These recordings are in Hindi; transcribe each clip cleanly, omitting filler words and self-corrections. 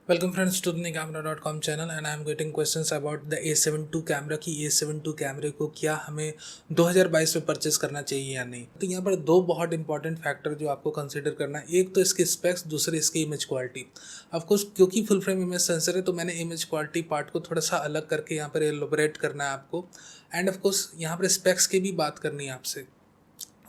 Welcome friends to the camera.com channel and I am getting questions about the A7 II camera की A7 II कैमरे को क्या हमें 2022 में परचेस करना चाहिए या नहीं। तो यहाँ पर दो बहुत इंपॉर्टेंट फैक्टर जो आपको कंसीडर करना है, एक तो इसके स्पेक्स, दूसरे इसकी इमेज क्वालिटी। ऑफकोर्स क्योंकि फुल फ्रेम इमेज सेंसर है तो मैंने इमेज क्वालिटी पार्ट को थोड़ा सा अलग करके यहाँ पर एलोबरेट करना है आपको, एंड ऑफकोर्स यहाँ पर स्पेक्स की भी बात करनी है आपसे।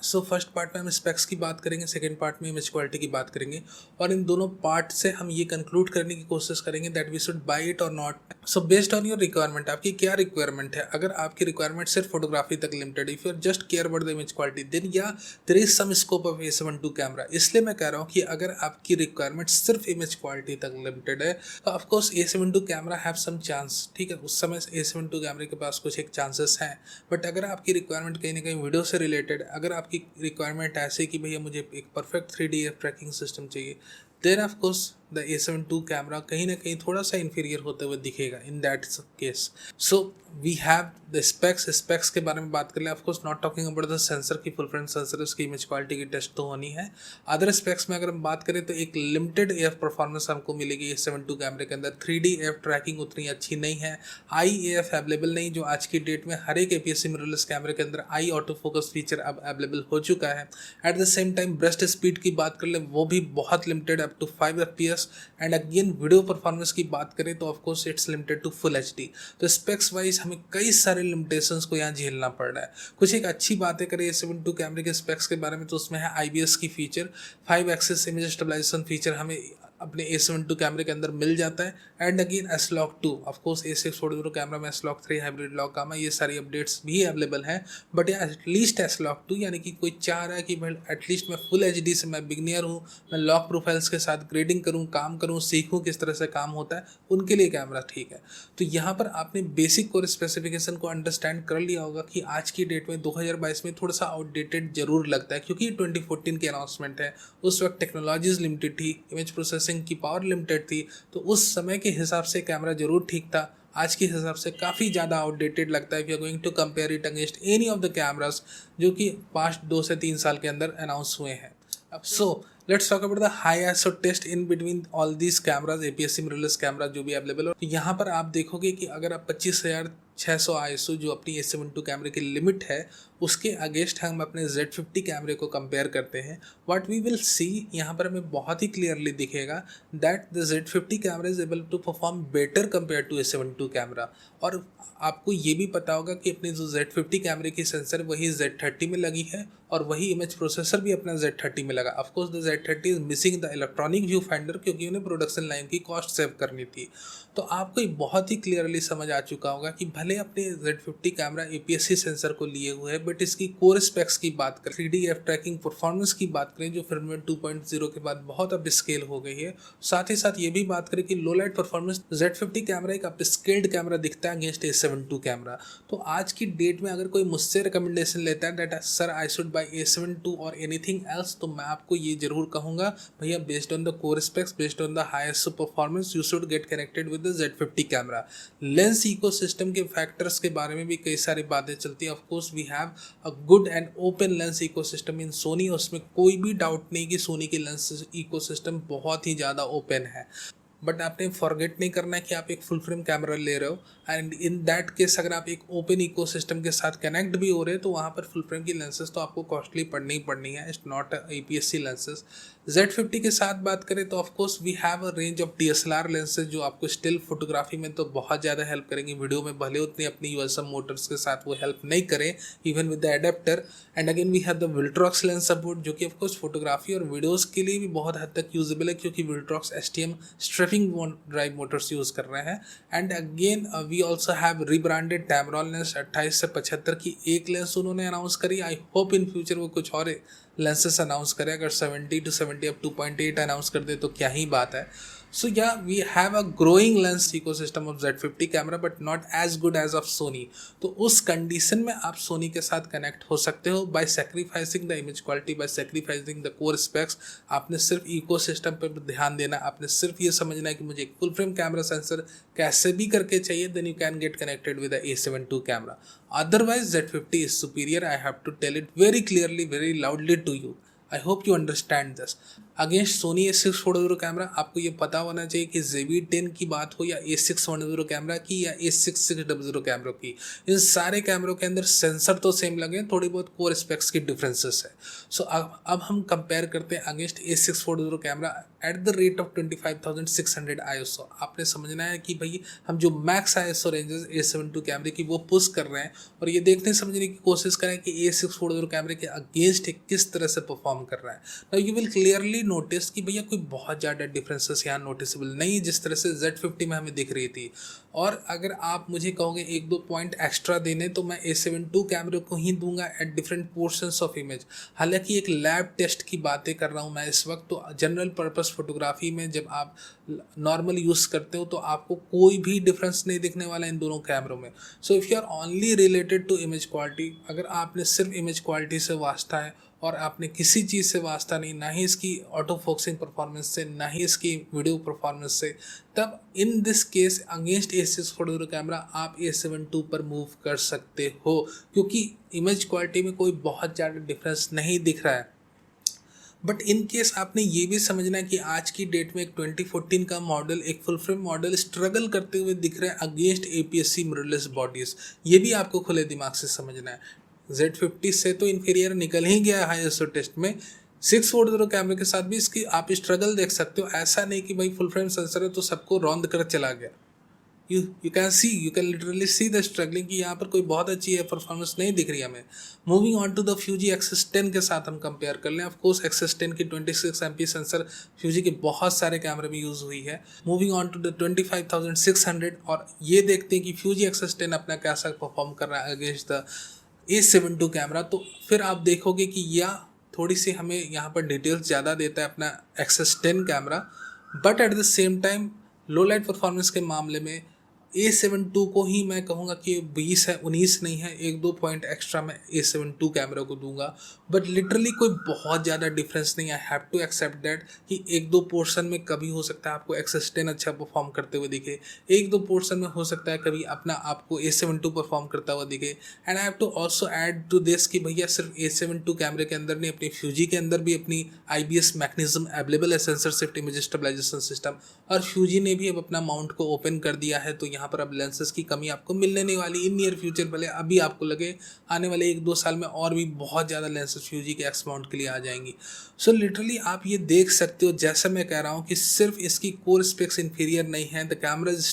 सो फर्स्ट पार्ट में हम स्पेक्स की बात करेंगे, सेकंड पार्ट में इमेज क्वालिटी की बात करेंगे, और इन दोनों पार्ट से हम ये कंक्लूड करने की कोशिश करेंगे that we should buy it और not. So based on your requirement, आपकी क्या रिक्वायरमेंट है। अगर आपकी रिक्वायरमेंट सिर्फ फोटोग्राफी तक limited, if you are just care about the image quality, then या there is some scope of A7 II camera. इसलिए मैं कह रहा हूँ कि अगर आपकी रिक्वायरमेंट सिर्फ इमेज क्वालिटी तक लिमिटेड है तो of course A7 II camera have some chance, ठीक है, उस समय A7 II कैमरे के पास कुछ एक चांसेस हैं। बट अगर आपकी रिक्वायरमेंट कहीं ना कहीं वीडियो से रिलेटेड, अगर आपकी रिक्वायरमेंट ऐसे कि भैया मुझे एक परफेक्ट 3D ट्रैकिंग सिस्टम चाहिए, then of course the A7 II camera कहीं ना कहीं थोड़ा सा इन्फीरियर होते हुए दिखेगा in that case. So we have the specs के बारे में बात कर ले, of course not talking about the sensor की फुल फ्रेम सेंसर, उसकी इमेज क्वालिटी की टेस्ट तो होनी है। अदर स्पेक्स में अगर हम बात करें तो एक लिमिटेड AF परफॉर्मेंस हमको मिलेगी A7 II कैमरे के अंदर। 3D AF ट्रैकिंग उतनी अच्छी नहीं है, आई AF अवेलेबल नहीं, जो आज की डेट में हर एक APS-C मिररलेस कैमरे के अंदर आई ऑटो फोकस फीचर अब अवेलेबल हो चुका है। At the same time burst speed की बात कर ले, वो भी बहुत limited, up to 5 FPS। And again video performance की बात करें तो of course it's limited to full HD। तो स्पेक्स वाइज हमें कई सारे लिमिटेशंस को यहाँ झेलना पड़ रहा है। कुछ एक अच्छी बातें करें A7 II कैमरे के स्पेक्स के बारे में तो उसमें है IBS की feature, 5 axis image stabilisation feature हमें अपने A7 II कैमरे के अंदर मिल जाता है। And again S-Log2, of course A640 camera में S-Log3 हाइब्रिड लॉक काम है, ये सारी अपडेट्स भी अवेलेबल हैं। बट या एटलीस्ट S-Log2, यानी कि कोई चाह रहा है कि भाई एटलीस्ट मैं फुल HD से, मैं बिगनियर हूँ, मैं लॉक प्रोफाइल्स के साथ ग्रेडिंग करूँ, काम करूँ, सीखूँ किस तरह से काम होता है, उनके लिए कैमरा ठीक है। तो यहाँ पर आपने बेसिक कोर स्पेसिफिकेशन को अंडरस्टैंड कर लिया होगा कि आज की डेट में 2022 में थोड़ा सा आउटडेटेड जरूर लगता है, क्योंकि 2014 की अनाउंसमेंट है। उस वक्त टेक्नोलॉजीज लिमिटेड थी, इमेज प्रोसेसिंग की पावर लिमिटेड थी, तो उस समय के हिसाब से कैमरा जरूर ठीक था। आज के हिसाब से काफ़ी ज़्यादा आउटडेटेड लगता है। We are going to compare it against any of the cameras जो कि पास्ट 2 से 3 साल के अंदर अनाउंस हुए हैं। अब so let's talk about the high ISO test in between all these cameras, APS-C mirrorless camera जो भी अवेलेबल हो। तो यहाँ पर आप देखोगे कि अगर आप 25,600 ISO जो अपनी A7 II कैमरे की लिमिट है उसके अगेंस्ट हम अपने Z50 कैमरे को कंपेयर करते हैं, व्हाट वी विल सी, यहाँ पर हमें बहुत ही क्लियरली दिखेगा that the Z50 camera is able to perform better compare to A7 II camera. और आपको ये भी पता होगा कि अपनी जो Z50 कैमरे की सेंसर वही Z30 में लगी है और वही इमेज प्रोसेसर भी अपना Z30 में लगा। Of course the Z30 is missing the electronic view finder, क्योंकि उन्हें प्रोडक्शन लाइन की कॉस्ट सेव करनी थी। तो आपको बहुत ही क्लियरली समझ आ चुका होगा कि भले अपने Z50 कैमरा APS-C सेंसर को लिए हुए है, बट इसकी कोर स्पेक्स की बात करें, 3D AF ट्रैकिंग परफॉर्मेंस की बात करें जो फिल्मवेयर 2.0 के बाद बहुत अब स्केल हो गई है, साथ ही साथ ये भी बात करें कि लो लाइट परफॉर्मेंस Z50 कैमरा एक अपस्केल्ड कैमरा दिखता है अगेंस्ट A7 II कैमरा। तो आज की डेट में अगर कोई मुझसे रिकमेंडेशन लेता है that sir I should buy A7 II और एनीथिंग एल्स, तो मैं आपको ये जरूर कहूँगा भैया based on the core specs, based on the high ISO performance, you should get connected with the Z50 camera. Lens ecosystem के फैक्टर्स के बारे में भी कई सारी बातें चलती है। Of course we have a good and open lens ecosystem in Sony, उसमें कोई भी डाउट नहीं कि सोनी की लेंस इकोसिस्टम बहुत ही ज़्यादा ओपन है। बट आपने फॉरगेट नहीं करना है कि आप एक फुल फ्रेम कैमरा ले रहे हो, एंड इन दैट केस अगर आप एक ओपन इकोसिस्टम के साथ कनेक्ट भी हो रहे हैं तो वहाँ पर फुल फ्रेम की लेंसेज तो आपको कॉस्टली पड़नी ही पड़नी है। It's not APS-C lenses. Z50 के साथ बात करें तो of course we have a range of DSLR lenses जो आपको स्टिल फोटोग्राफी में तो बहुत ज़्यादा हेल्प करेंगे, वीडियो में भले उतनी अपनी USM मोटर्स के साथ वो हेल्प नहीं करें even with the adapter. And again we have the Viltrox lens support जो कि ऑफकोर्स फोटोग्राफी और वीडियोज़ के लिए भी बहुत हद तक यूजेबल है, क्योंकि Viltrox STM stepping drive motors use कर रहे हैं। And again we also have rebranded Tamron lens 28 से 75 की एक लेंस उन्होंने अनाउंस करी। आई होप इन फ्यूचर वो कुछ और लेंसेस अनाउंस करें। अगर 70 to 70 अब 2.8 अनाउंस कर दे तो क्या ही बात है। So yeah, we have a growing lens ecosystem of Z50 camera but not as good as of Sony। तो उस कंडीशन में आप सोनी के साथ कनेक्ट हो सकते हो by sacrificing the image quality, by sacrificing the core specs। आपने सिर्फ इकोसिस्टम पर ध्यान देना, आपने सिर्फ ये समझना है कि मुझे एक फुल फ्रेम कैमरा सेंसर कैसे भी करके चाहिए, then you can get connected with the A7 II camera. Otherwise Z50 is superior, I have to tell it very clearly, very loudly to you। I hope you understand this। Against Sony A640 camera आपको ये पता होना चाहिए कि ZV-10 की बात हो या A610 कैमरा की या A6600 कैमरों की, इन सारे कैमरों के अंदर सेंसर तो सेम लगे, थोड़ी बहुत कोर स्पेक्स की डिफरेंसेस है। सो अब हम कंपेयर करते हैं against A640 camera at the rate of 25,600 ISO। आपने समझना है कि भाई हम जो मैक्स ISO रेंजेस A72 कैमरे की वो पुश कर रहे हैं और ये देखने समझने की कोशिश करें कि A640 कैमरे के अगेंस्ट किस तरह से परफॉर्म कर रहा है। Now you will clearly notice कि भैया कोई बहुत ज़्यादा डिफरेंसेस यहाँ नोटिसेबल नहीं है जिस तरह से Z50 में हमें दिख रही थी। और अगर आप मुझे कहोगे एक दो पॉइंट एक्स्ट्रा देने तो मैं A72 कैमरे को ही दूंगा at different portions of image. हालांकि एक लैब टेस्ट की बातें कर रहा हूँ मैं इस वक्त, तो जनरल पर्पस फोटोग्राफी में जब आप नॉर्मल यूज़ करते हो तो आपको कोई भी डिफरेंस नहीं दिखने वाला इन दोनों कैमरों में। So if you are only related to image quality, अगर आपने सिर्फ इमेज क्वालिटी से वास्ता है और आपने किसी चीज़ से वास्ता नहीं, ना ही इसकी ऑटो फोकसिंग परफॉर्मेंस से, ना ही इसकी वीडियो परफॉर्मेंस से, तब in this case against A640 camera आप A72 पर मूव कर सकते हो, क्योंकि इमेज क्वालिटी में कोई बहुत ज़्यादा डिफरेंस नहीं दिख रहा है। बट इन केस आपने ये भी समझना है कि आज की डेट में एक 2014 का मॉडल, एक फुल फ्रेम मॉडल स्ट्रगल करते हुए दिख रहा है अगेंस्ट APS-C मिररलेस बॉडीज़, ये भी आपको खुले दिमाग से समझना है। Z50 से तो इन्फीरियर निकल ही गया है ISO टेस्ट में, 640 कैमरे के साथ भी इसकी आप स्ट्रगल देख सकते हो। ऐसा नहीं कि भाई फुल फ्रेम सेंसर है तो सबको रौंद कर चला गया। You can literally see the struggling कि यहाँ पर कोई बहुत अच्छी है परफॉर्मेंस नहीं दिख रही हमें। Moving on to the Fuji X10 के साथ हम कंपेयर कर लें। ऑफकोर्स X10 की 26 MP सेंसर फ्यूजी के बहुत सारे कैमरे में यूज़ हुई है। मूविंग ऑन टू द 25,600 और ये देखते हैं कि फ्यूजी X10 अपना कैसा परफॉर्म कर रहा है अगेंस्ट द A72 कैमरा। तो फिर आप देखोगे कि यह थोड़ी सी हमें यहाँ पर डिटेल्स ज़्यादा देता है अपना X10 camera, but at the same time low light performance के मामले में A72 को ही मैं कहूँगा कि 20 है, 19 नहीं है, एक दो पॉइंट एक्स्ट्रा मैं A72 कैमरा को दूंगा। बट लिटरली कोई बहुत ज़्यादा डिफरेंस नहीं, I have to accept that कि एक दो पोर्शन में कभी हो सकता है आपको X10 अच्छा परफॉर्म करते हुए दिखे, एक दो पोर्शन में हो सकता है कभी अपना आपको A72 परफॉर्म करता हुआ दिखे। And I have to also add to this कि भैया सिर्फ A72 कैमरे के अंदर नहीं, अपनी फ्यूजी के अंदर भी अपनी IBS मैकेनिज्म अवेलेबल है, sensor shift image stabilisation system, और फ्यूजी ने भी अब अपना माउंट को ओपन कर दिया है। तो यहाँ पर अब लेंसेज की कमी आपको मिलने नहीं वाली इन नियर फ्यूचर, भले अभी आपको लगे आने वाले एक दो साल में और भी बहुत ज़्यादा लेंसेज फ्यूजी के एक्स माउंट के लिए आ जाएंगी। सो लिटरली आप ये देख सकते हो, जैसा मैं कह रहा हूँ कि सिर्फ इसकी कोर स्पेक्स इंफीरियर नहीं है, the camera is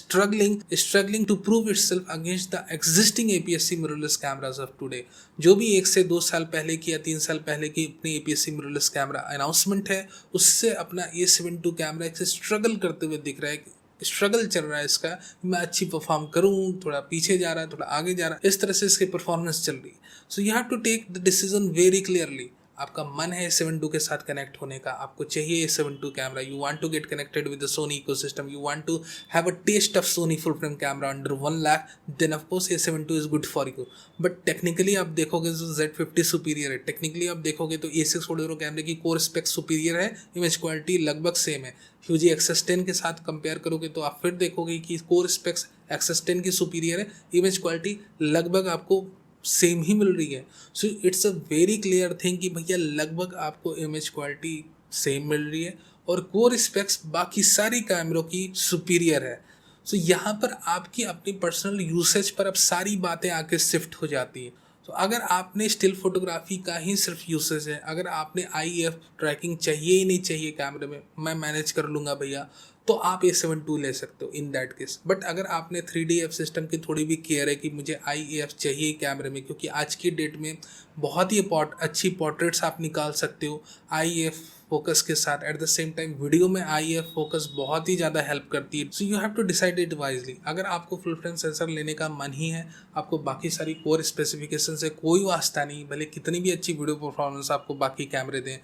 struggling to prove itself against the existing APS-C mirrorless cameras of today. जो भी 1 से 2 साल पहले की या 3 साल पहले की अपनी APS-C मिररलेस कैमरा अनाउंसमेंट है, उससे अपना A72 कैमरा एक स्ट्रगल करते हुए दिख रहा है। स्ट्रगल चल रहा है इसका, मैं अच्छी परफॉर्म करूँ, थोड़ा पीछे जा रहा है, थोड़ा आगे जा रहा है, इस तरह से इसकी परफॉर्मेंस चल रही है। So you have to take the decision very clearly. आपका मन है A72 के साथ कनेक्ट होने का, आपको चाहिए A72 camera, you want to get connected with the Sony ecosystem, you want to have a taste of Sony full frame camera under 1 lakh, then of course A72 is good for you. But technically आप देखोगे तो Z50 सुपीरियर है, टेक्निकली आप देखोगे तो A640 कैमरे की कोर स्पेक्स सुपीरियर है, इमेज क्वालिटी लगभग सेम है। फ्यूजी X10 के साथ कंपेयर करोगे तो आप फिर देखोगे कि कोर स्पेक्स X10 की सुपीरियर है, इमेज क्वालिटी लगभग आपको सेम ही मिल रही है। So it's a very clear thing कि भैया लगभग आपको इमेज क्वालिटी सेम मिल रही है और कोर स्पेक्स बाकी सारी कैमरों की सुपीरियर है। सो यहाँ पर आपकी अपनी पर्सनल यूसेज पर अब सारी बातें आके शिफ्ट हो जाती हैं। तो अगर आपने स्टिल फोटोग्राफी का ही सिर्फ यूसेज है, अगर आपने IF ट्रैकिंग चाहिए ही नहीं चाहिए कैमरे में, मैं मैनेज कर लूँगा भैया, तो आप A72 ले सकते हो इन दैट केस। बट अगर आपने 3DF सिस्टम की थोड़ी भी केयर है कि मुझे IAF चाहिए कैमरे में, क्योंकि आज की डेट में बहुत ही अच्छी पोर्ट्रेट्स आप निकाल सकते हो IAF फोकस के साथ, at the same time video में IAF फोकस बहुत ही ज़्यादा हेल्प करती है। So you have to decide it wisely. अगर आपको फुल फ्रेम सेंसर लेने का मन ही है, आपको बाकी सारी कोर स्पेसिफिकेशन से कोई वास्ता नहीं, भले कितनी भी अच्छी वीडियो परफॉर्मेंस आपको बाकी कैमरे दें,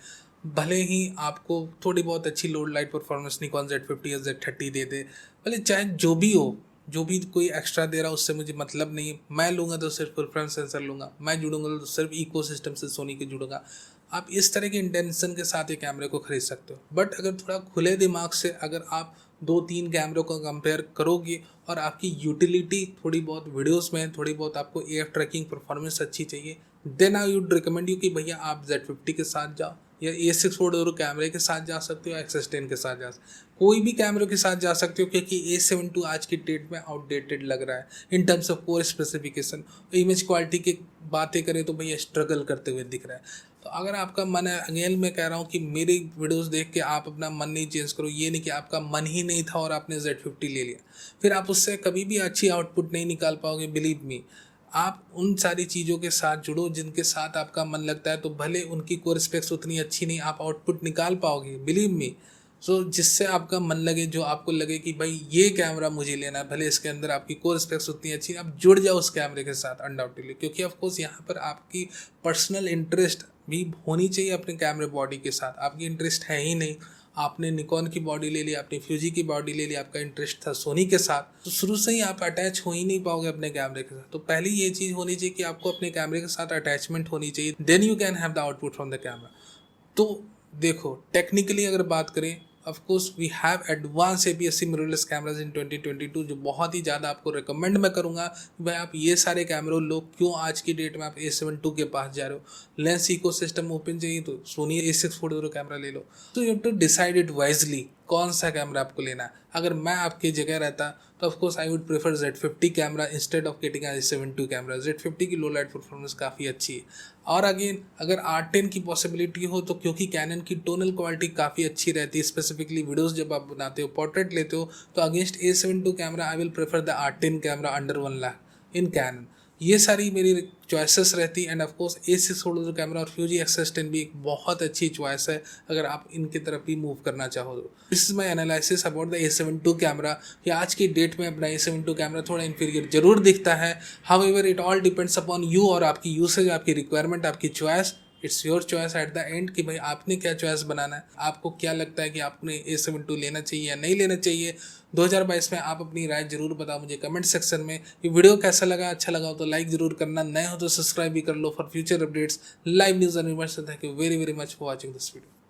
भले ही आपको थोड़ी बहुत अच्छी load light performance Nikon Z50 या Z30 दे दे, भले चाहे जो भी हो, जो भी कोई एक्स्ट्रा दे रहा है उससे मुझे मतलब नहीं है। मैं लूँगा तो सिर्फ फुल फ्रेम सेंसर लूँगा, मैं जुड़ूंगा तो सिर्फ इको सिस्टम से सोनी के जुड़ूंगा। आप इस तरह के इंटेंशन के साथ ये कैमरे को खरीद सकते हो। बट अगर थोड़ा खुले दिमाग से अगर आप 2-3 कैमरों को कंपेयर करोगे और आपकी यूटिलिटी थोड़ी बहुत वीडियोस में, थोड़ी बहुत आपको AF ट्रैकिंग परफॉर्मेंस अच्छी चाहिए, then I would recommend you कि भैया आप Z50 के साथ जाओ या A6 कैमरे के साथ जा सकते हो, X10 के साथ जा सकते हो, कोई भी कैमरे के साथ जा सकते हो, क्योंकि A7 II आज की डेट में आउटडेटेड लग रहा है in terms of core specification. Image quality की बातें करें तो भैया स्ट्रगल करते हुए दिख रहा है। तो अगर आपका मन है, अगेन मैं कह रहा हूँ कि मेरी वीडियोस देख के आप अपना मन नहीं चेंज करो। ये नहीं कि आपका मन ही नहीं था और आपने Z50 ले लिया, फिर आप उससे कभी भी अच्छी आउटपुट नहीं निकाल पाओगे। बिलीव मी, आप उन सारी चीज़ों के साथ जुड़ो जिनके साथ आपका मन लगता है, तो भले उनकी कोर स्पेक्स उतनी अच्छी नहीं, आप आउटपुट निकाल पाओगे। Believe me. सो जिससे आपका मन लगे, जो आपको लगे कि भाई ये कैमरा मुझे लेना है, भले इसके अंदर आपकी कोर स्पेक्स उतनी अच्छी, आप जुड़ जाओ उस कैमरे के साथ अनडाउटेडली। क्योंकि ऑफकोर्स यहाँ पर आपकी पर्सनल इंटरेस्ट भी होनी चाहिए अपने कैमरे बॉडी के साथ। आपकी इंटरेस्ट है ही नहीं, आपने निकॉन की बॉडी ले ली, आपने फ्यूजी की बॉडी ले ली, आपका इंटरेस्ट था सोनी के साथ, तो शुरू से ही आप अटैच हो ही नहीं पाओगे अपने कैमरे के साथ। तो पहले ये चीज़ होनी चाहिए कि आपको अपने कैमरे के साथ अटैचमेंट होनी चाहिए, then you can have the output from the camera. तो देखो, टेक्निकली अगर बात करें, of course we have advance APS-C mirrorless cameras in 2022, जो बहुत ही ज़्यादा आपको रिकमेंड मैं करूँगा कि भाई आप ये सारे कैमरे लो। क्यों आज की डेट में आप A7 II के पास जा रहे हो? लेंस इकोसिस्टम ओपन चाहिए तो सोनी A640 कैमरा ले लो। तो you have to decide it wisely कौन सा कैमरा आपको लेना है। अगर मैं आपकी जगह रहता तो of course I would prefer Z50 camera instead of getting A7 II camera. Z50 की लो लाइट परफॉर्मेंस काफ़ी अच्छी है। और अगेन अगर R10 की पॉसिबिलिटी हो तो, क्योंकि कैनन की टोनल क्वालिटी काफ़ी अच्छी रहती है, स्पेसिफिकली वीडियोस जब आप बनाते हो, पोर्ट्रेट लेते हो, तो against A7 II camera I will prefer the R10 camera under 1 lakh in Canon. ये सारी मेरी चॉइसेस रहती। And of course A640 camera और फ्यूजी X10 भी एक बहुत अच्छी चॉइस है अगर आप इनकी तरफ भी मूव करना चाहो तो। This is my analysis about the A7 II camera. कि आज की डेट में अपना A7 II कैमरा थोड़ा इन्फीरियर जरूर दिखता है, however it all depends upon you और आपकी यूसेज, आपकी रिक्वायरमेंट, आपकी choice. It's your choice at the end कि भाई आपने क्या चॉइस बनाना है। आपको क्या लगता है कि आपने A7 II लेना चाहिए या नहीं लेना चाहिए। 2022 में आप अपनी राय जरूर बताओ मुझे कमेंट सेक्शन में। ये वीडियो कैसा लगा, अच्छा लगा हो तो लाइक जरूर करना, नए हो तो सब्सक्राइब भी कर लो for future updates, live news and information. Thank you very very much for watching this video.